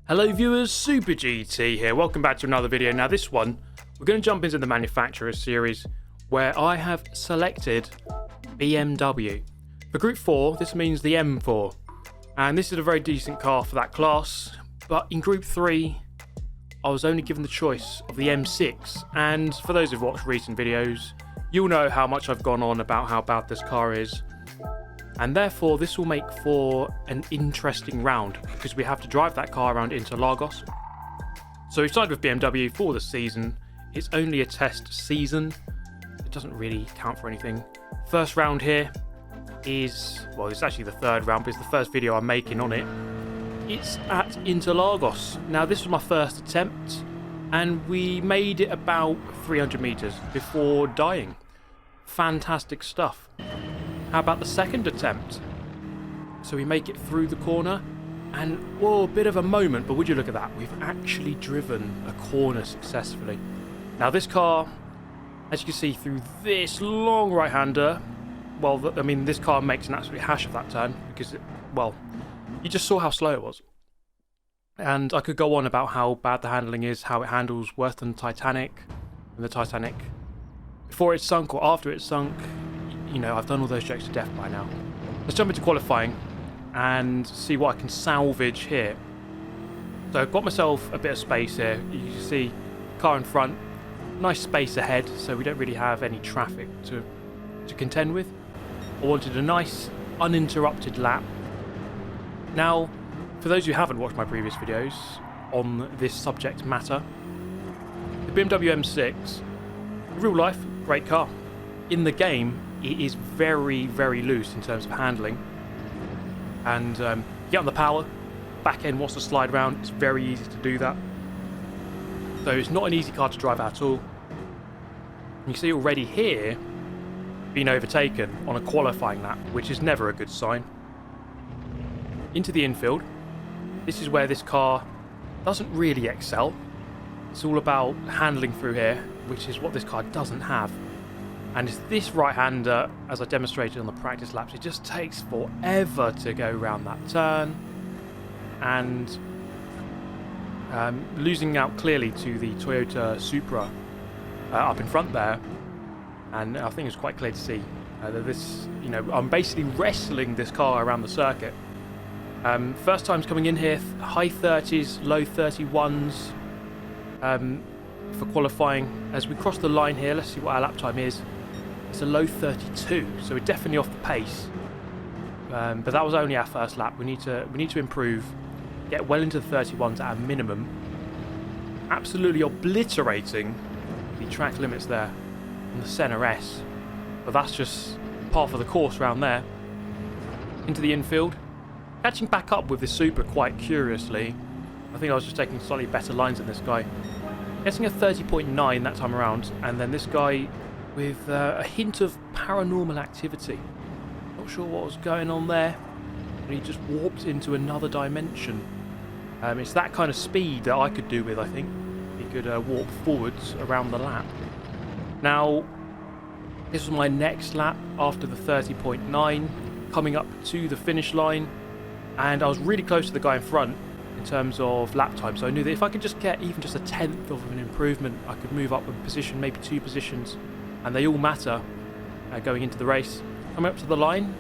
Hello viewers, Super GT here. Welcome back to another video. Now this one, we're going to jump into the manufacturer series where I have selected BMW. For Group 4, this means the M4. And this is a very decent car for that class. But in Group 3, I was only given the choice of the M6. And for those who've watched recent videos, you'll know how much I've gone on about how bad this car is. And therefore this will make for an interesting round because we have to drive that car around Interlagos. So we've started with BMW for the season. It's only a test season. It doesn't really count for anything. First round here is, well, it's actually the third round, but it's the first video I'm making on it. It's at Interlagos. Now this was my first attempt and we made it about 300 meters before dying. Fantastic stuff. How about the second attempt? So we make it through the corner and, whoa, a bit of a moment, but would you look at that? We've actually driven a corner successfully. Now this car, as you can see through this long right-hander, well, I mean, this car makes an absolute hash of that turn because, well, you just saw how slow it was. And I could go on about how bad the handling is, how it handles worse than Titanic. And the Titanic, before it sunk or after it sunk, you know, I've done all those jokes to death by now. Let's jump into qualifying and see what I can salvage here. So I've got myself a bit of space here. You can see car in front, nice space ahead, so we don't really have any traffic to contend with. I wanted a nice uninterrupted lap. Now, for those who haven't watched my previous videos on this subject matter, the BMW M6, in real life, great car. In the game, it is very, very loose in terms of handling. And you get on the power, back end wants to slide around, it's very easy to do that. So it's not an easy car to drive at all. You see already here, being overtaken on a qualifying lap, which is never a good sign. Into the infield. This is where this car doesn't really excel. It's all about handling through here, which is what this car doesn't have. And it's this right-hander, as I demonstrated on the practice laps, it just takes forever to go around that turn. And losing out clearly to the Toyota Supra up in front there. And I think it's quite clear to see that this, you know, I'm basically wrestling this car around the circuit. First times coming in here, high 30s, low 31s for qualifying. As we cross the line here, let's see what our lap time is. It's a low 32, so we're definitely off the pace. But that was only our first lap. We need to improve, get well into the 31s at a minimum. Absolutely obliterating the track limits there on the Senna S. But that's just par for the course round there. Into the infield. Catching back up with this Supra quite curiously. I think I was just taking slightly better lines than this guy. Getting a 30.9 that time around, and then this guy with a hint of paranormal activity. Not sure what was going on there, but he just warped into another dimension. It's that kind of speed that I could do with, I think. He could warp forwards around the lap. Now, this was my next lap after the 30.9, coming up to the finish line, and I was really close to the guy in front in terms of lap time, so I knew that if I could just get even just a tenth of an improvement, I could move up a position, maybe 2 positions, and they all matter going into the race. Coming up to the line,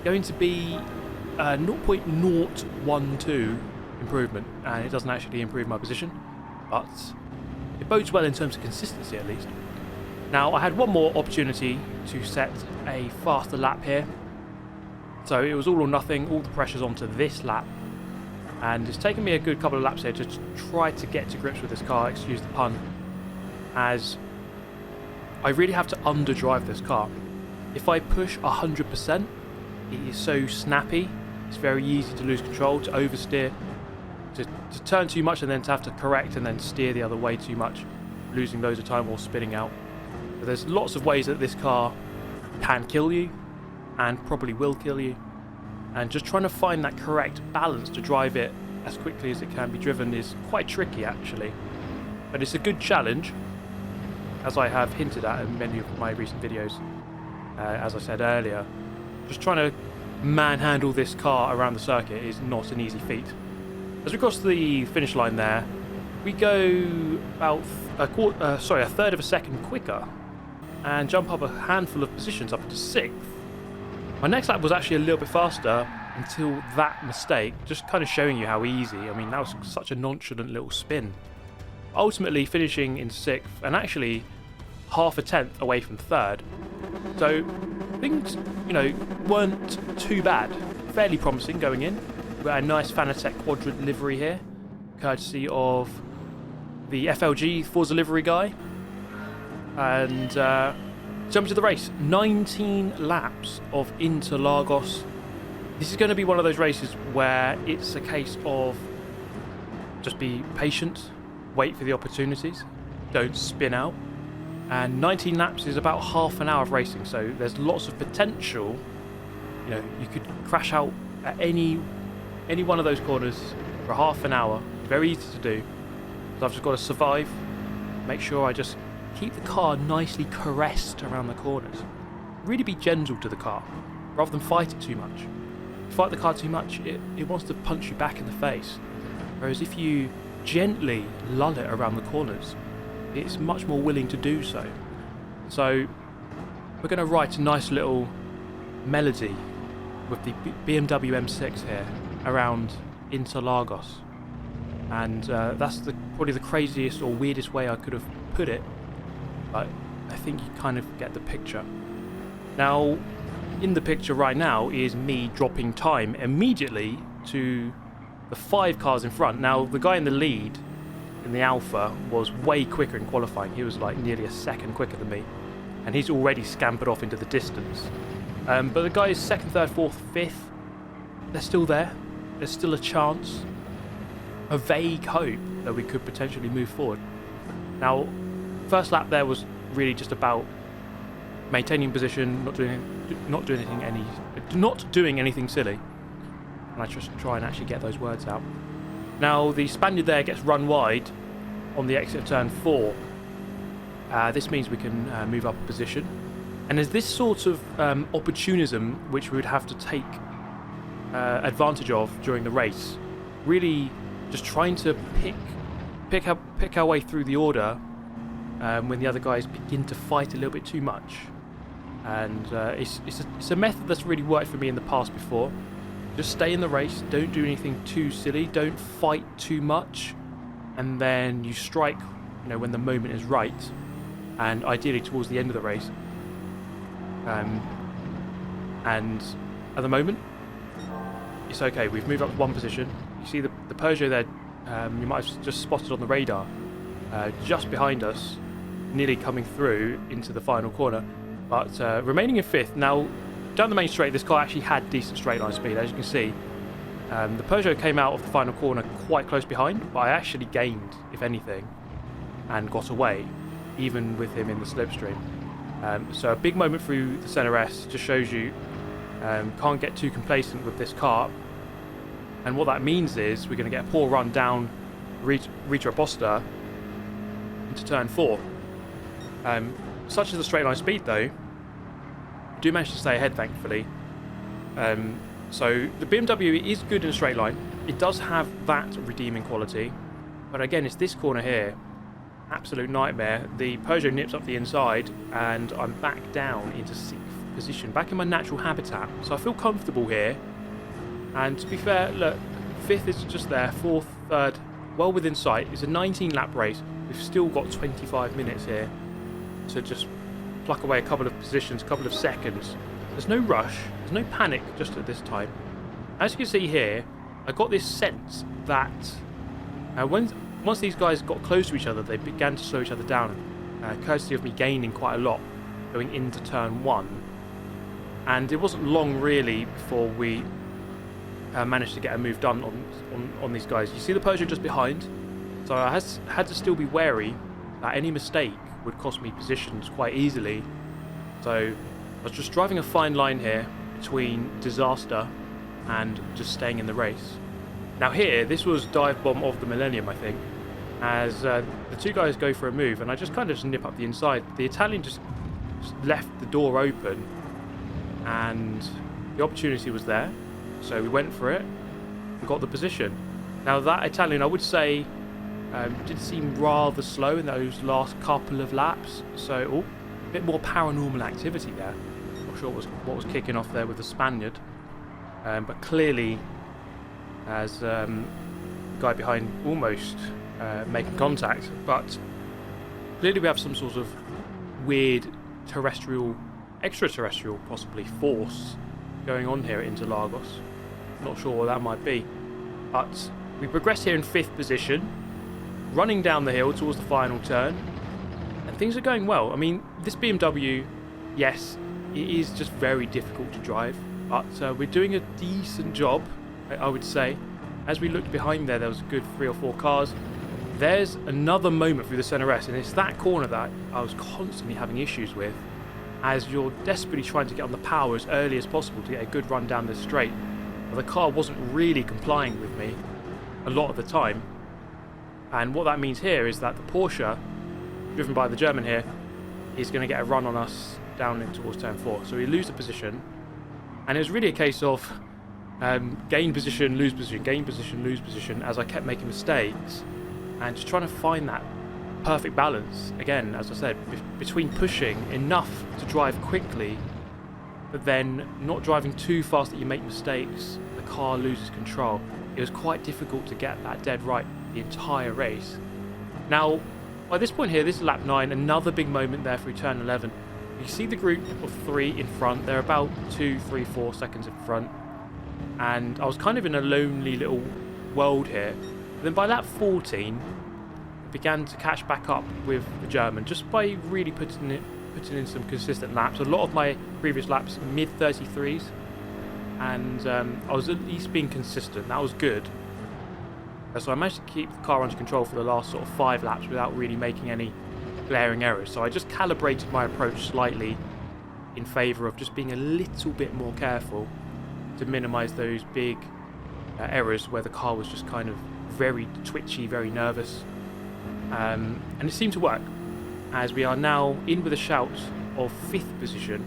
going to be 0.012 improvement, and it doesn't actually improve my position, but it bodes well in terms of consistency at least. Now, I had one more opportunity to set a faster lap here, so it was all or nothing, all the pressure's onto this lap. And it's taken me a good couple of laps here to try to get to grips with this car, excuse the pun, as I really have to underdrive this car. If I push 100%, it is so snappy, it's very easy to lose control, to oversteer, to turn too much and then to have to correct and then steer the other way too much, losing loads of time or spinning out. But there's lots of ways that this car can kill you, and probably will kill you. And just trying to find that correct balance to drive it as quickly as it can be driven is quite tricky actually. But it's a good challenge, as I have hinted at in many of my recent videos. As I said earlier, just trying to manhandle this car around the circuit is not an easy feat. As we cross the finish line there, we go about a third of a second quicker and jump up a handful of positions up to 6th. My next lap was actually a little bit faster until that mistake, just kind of showing you how easy. I mean, that was such a nonchalant little spin. Ultimately finishing in 6th and actually half a tenth away from 3rd. So things, weren't too bad. Fairly promising going in. We've got a nice Fanatec quadrant livery here, courtesy of the FLG Forza livery guy. And jump into the race. 19 laps of Interlagos. This is going to be one of those races where it's a case of just be patient, wait for the opportunities, don't spin out. And 19 laps is about half an hour of racing, so there's lots of potential. You could crash out at any one of those corners for half an hour. Very easy to do. So I've just got to survive, make sure I just keep the car nicely caressed around the corners. Really be gentle to the car, rather than fight it too much. If you fight the car too much, it wants to punch you back in the face. Whereas if you gently lull it around the corners, it's much more willing to do so. So we're going to write a nice little melody with the BMW M6 here around Interlagos. And that's probably the craziest or weirdest way I could have put it, but I think you kind of get the picture. Now, in the picture right now is me dropping time immediately to the 5 cars in front. Now, the guy in the lead in the Alpha was way quicker in qualifying. He was like nearly a second quicker than me, and he's already scampered off into the distance. But the guys 2nd, 3rd, 4th, 5th, they're still there. There's still a chance, a vague hope that we could potentially move forward. Now, first lap there was really just about maintaining position, not doing anything silly. And I just try and actually get those words out. Now, the Spaniard there gets run wide on the exit of turn 4. This means we can move up a position. And there's this sort of opportunism which we would have to take advantage of during the race. Really just trying to pick our way through the order when the other guys begin to fight a little bit too much. And it's a method that's really worked for me in the past before. Just stay in the race, don't do anything too silly, don't fight too much, and then you strike, when the moment is right, and ideally towards the end of the race. And at the moment, it's okay. We've moved up 1 position. You see the Peugeot there, you might have just spotted on the radar, just behind us, nearly coming through into the final corner, but remaining in 5th. Now, down the main straight, this car actually had decent straight line speed, as you can see. The Peugeot came out of the final corner quite close behind, but I actually gained, if anything, and got away, even with him in the slipstream. So a big moment through the Senna S just shows you can't get too complacent with this car. And what that means is we're going to get a poor run down Rita Bosta into turn 4. Such as the straight line speed, though, we do manage to stay ahead, thankfully. So the BMW is good in a straight line. It does have that redeeming quality. But again, it's this corner here. Absolute nightmare. The Peugeot nips up the inside, and I'm back down into 6th position, back in my natural habitat. So I feel comfortable here. And to be fair, look, 5th is just there, 4th, 3rd, well within sight. It's a 19-lap race. We've still got 25 minutes here to just pluck away a couple of positions, a couple of seconds. There's no rush, there's no panic just at this time. As you can see here, I got this sense that once these guys got close to each other, they began to slow each other down, courtesy of me gaining quite a lot going into turn 1. And it wasn't long really before we managed to get a move done on these guys. You see the Peugeot just behind, so I had to still be wary that any mistake would cost me positions quite easily. So I was just driving a fine line here between disaster and just staying in the race. Now here, this was dive bomb of the millennium, I think, as the 2 guys go for a move, and I just kind of just nip up the inside. The Italian just left the door open, and the opportunity was there, so we went for it and got the position. Now that Italian, I would say, did seem rather slow in those last couple of laps. So, a bit more paranormal activity there. Not sure what was kicking off there with the Spaniard. But clearly, as the guy behind almost making contact. But clearly we have some sort of weird extraterrestrial possibly, force going on here at Interlagos. Not sure what that might be. But we progress here in 5th position, running down the hill towards the final turn, and things are going well. I mean, this BMW, yes, it is just very difficult to drive, but we're doing a decent job, I would say. As we looked behind there was a good 3 or 4 cars. There's another moment through the Centre S, and it's that corner that I was constantly having issues with, as you're desperately trying to get on the power as early as possible to get a good run down this straight. Well, the car wasn't really complying with me a lot of the time, and what that means here is that the Porsche, driven by the German here, is going to get a run on us down in towards turn 4. So we lose the position, and it was really a case of gain position, lose position, gain position, lose position, as I kept making mistakes and just trying to find that perfect balance, again, as I said, between pushing enough to drive quickly but then not driving too fast that you make mistakes, the car loses control. It was quite difficult to get that dead right the entire race. Now, by this point here, this is lap 9, another big moment there through turn 11. You see the group of 3 in front. They're about 2, 3, 4 seconds in front. And I was kind of in a lonely little world here. But then by lap 14, I began to catch back up with the German just by really putting in some consistent laps. A lot of my previous laps, mid-33s. And I was at least being consistent. That was good. So I managed to keep the car under control for the last sort of 5 laps without really making any glaring errors. So I just calibrated my approach slightly in favour of just being a little bit more careful to minimise those big errors where the car was just kind of very twitchy, very nervous. And it seemed to work, as we are now in with a shout of 5th position.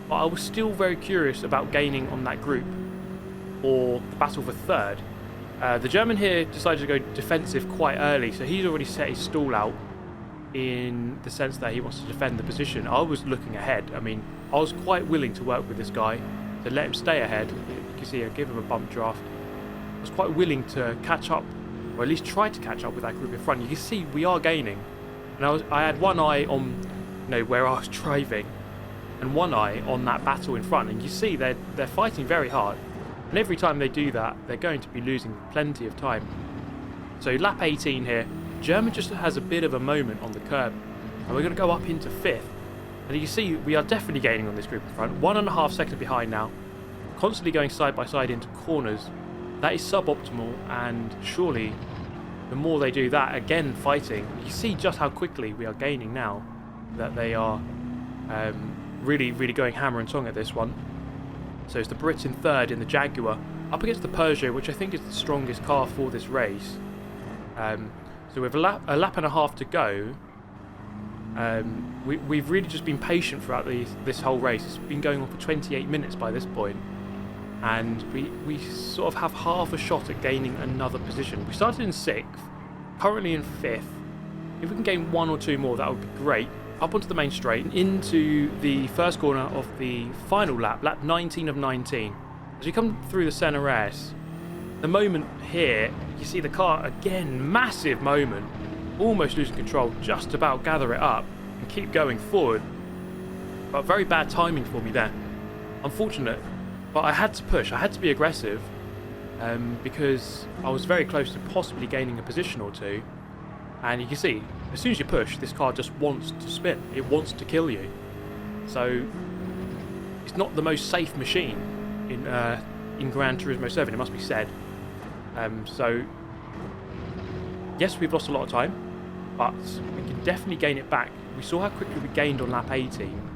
But I was still very curious about gaining on that group or the battle for 3rd. The German here decided to go defensive quite early, so he's already set his stall out in the sense that he wants to defend the position. I was looking ahead. I mean, I was quite willing to work with this guy to let him stay ahead. You can see I give him a bump draft. I was quite willing to catch up, or at least try to catch up with that group in front. You can see we are gaining, and I had one eye on, where I was driving, and one eye on that battle in front. And you see they're fighting very hard, and every time they do that, they're going to be losing plenty of time. So lap 18 here, German just has a bit of a moment on the curb, and we're going to go up into 5th. And you can see we are definitely gaining on this group in front. 1.5 seconds behind now, constantly going side by side into corners. That is suboptimal, and surely the more they do that, again fighting, you see just how quickly we are gaining now, that they are really, really going hammer and tong at this one. So it's the Brits in 3rd in the Jaguar, up against the Peugeot, which I think is the strongest car for this race. So with a lap and a half to go, we've really just been patient throughout this whole race. It's been going on for 28 minutes by this point, and we sort of have half a shot at gaining another position. We started in 6th, currently in 5th. If we can gain 1 or 2 more, that would be great. Up onto the main straight, into the first corner of the final lap, lap 19 of 19. As you come through the Centre S, the moment here, you see the car again, massive moment, almost losing control, just about gather it up and keep going forward. But very bad timing for me there. Unfortunate, but I had to push, I had to be aggressive, because I was very close to possibly gaining a position or 2. And you can see, as soon as you push, this car just wants to spin. It wants to kill you. So it's not the most safe machine in Gran Turismo 7, it must be said. So yes, we've lost a lot of time, but we can definitely gain it back. We saw how quickly we gained on lap 18,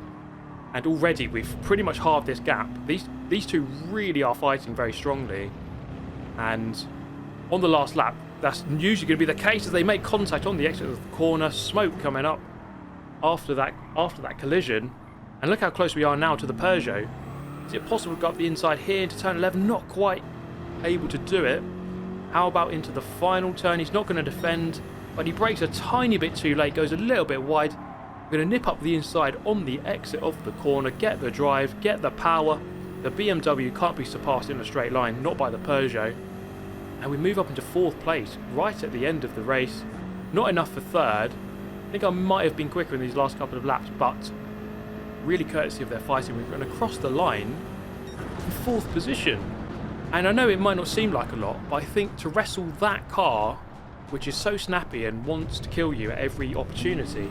and already we've pretty much halved this gap. These two really are fighting very strongly, and on the last lap, that's usually going to be the case as they make contact on the exit of the corner. Smoke coming up after that collision, and look how close we are now to the Peugeot. Is it possible to go up the inside here into turn 11? Not quite able to do it. How about into the final turn? He's not going to defend, but he brakes a tiny bit too late, goes a little bit wide. We're going to nip up the inside on the exit of the corner, get the drive, get the power. The BMW can't be surpassed in a straight line, not by the Peugeot. And we move up into 4th place, right at the end of the race. Not enough for 3rd. I think I might have been quicker in these last couple of laps, but really courtesy of their fighting, we've run across the line in 4th position. And I know it might not seem like a lot, but I think to wrestle that car, which is so snappy and wants to kill you at every opportunity,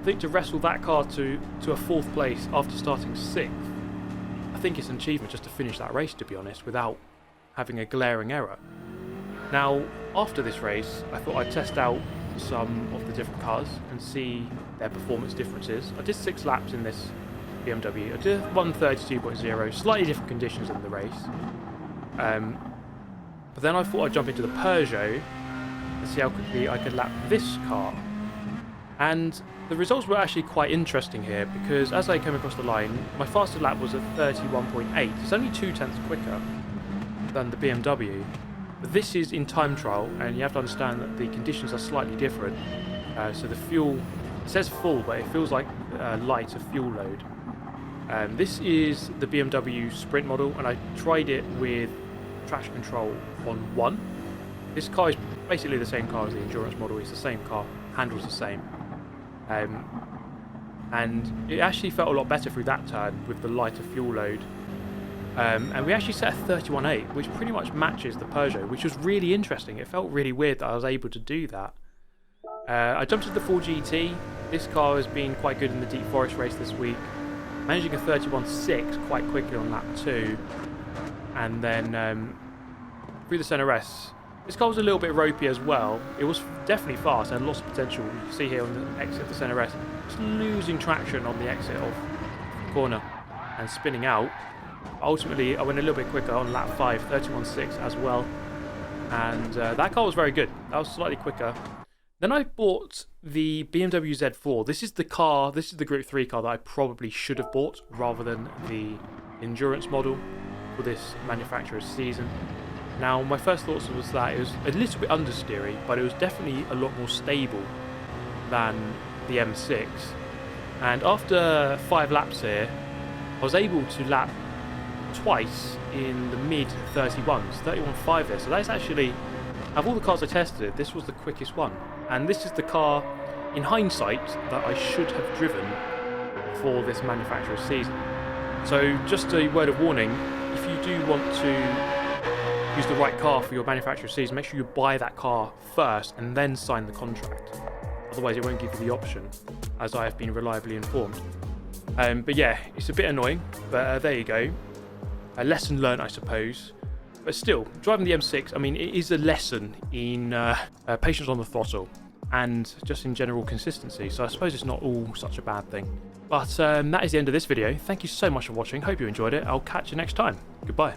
I think to wrestle that car to a 4th place after starting 6th, I think it's an achievement just to finish that race, to be honest, without having a glaring error. Now, after this race, I thought I'd test out some of the different cars and see their performance differences. I did 6 laps in this BMW. I did 132.0, slightly different conditions in the race. But then I thought I'd jump into the Peugeot and see how quickly I could lap this car. And the results were actually quite interesting here, because as I came across the line, my fastest lap was at 31.8. It's only 0.2 quicker than the BMW. But this is in time trial, and you have to understand that the conditions are slightly different. So the fuel, it says full, but it feels like light, a fuel load. This is the BMW Sprint model, and I tried it with traction control on 1. This car is basically the same car as the endurance model. It's the same car, handles the same. And it actually felt a lot better through that turn with the lighter fuel load. And we actually set a 31.8, which pretty much matches the Peugeot, which was really interesting. It felt really weird that I was able to do that. I jumped into the 4GT. This car has been quite good in the Deep Forest race this week, managing a 31.6 quite quickly on lap 2. And then through the Center S, this car was a little bit ropey as well. It was definitely fast and lots of potential. You can see here on the exit of the Center S, just losing traction on the exit of the corner and spinning out. Ultimately, I went a little bit quicker on lap 5, 31.6 as well. And that car was very good. That was slightly quicker. Then I bought the BMW Z4. This is the car, this is the Group 3 car that I probably should have bought rather than the endurance model for this manufacturer's season. Now, my first thoughts was that it was a little bit understeery, but it was definitely a lot more stable than the M6. And after 5 laps here, I was able to lap twice in the mid 31s, 31.5 there. So that's actually, of all the cars I tested, this was the quickest one. And this is the car, in hindsight, that I should have driven for this manufacturer's season. So just a word of warning, if you do want to use the right car for your manufacturer's season, make sure you buy that car first and then sign the contract. Otherwise it won't give you the option, as I have been reliably informed. But yeah, it's a bit annoying, but there you go. A lesson learned, I suppose. But still, driving the M6, I mean, it is a lesson in patience on the throttle and just in general consistency. So I suppose it's not all such a bad thing. But that is the end of this video. Thank you so much for watching. Hope you enjoyed it. I'll catch you next time. Goodbye.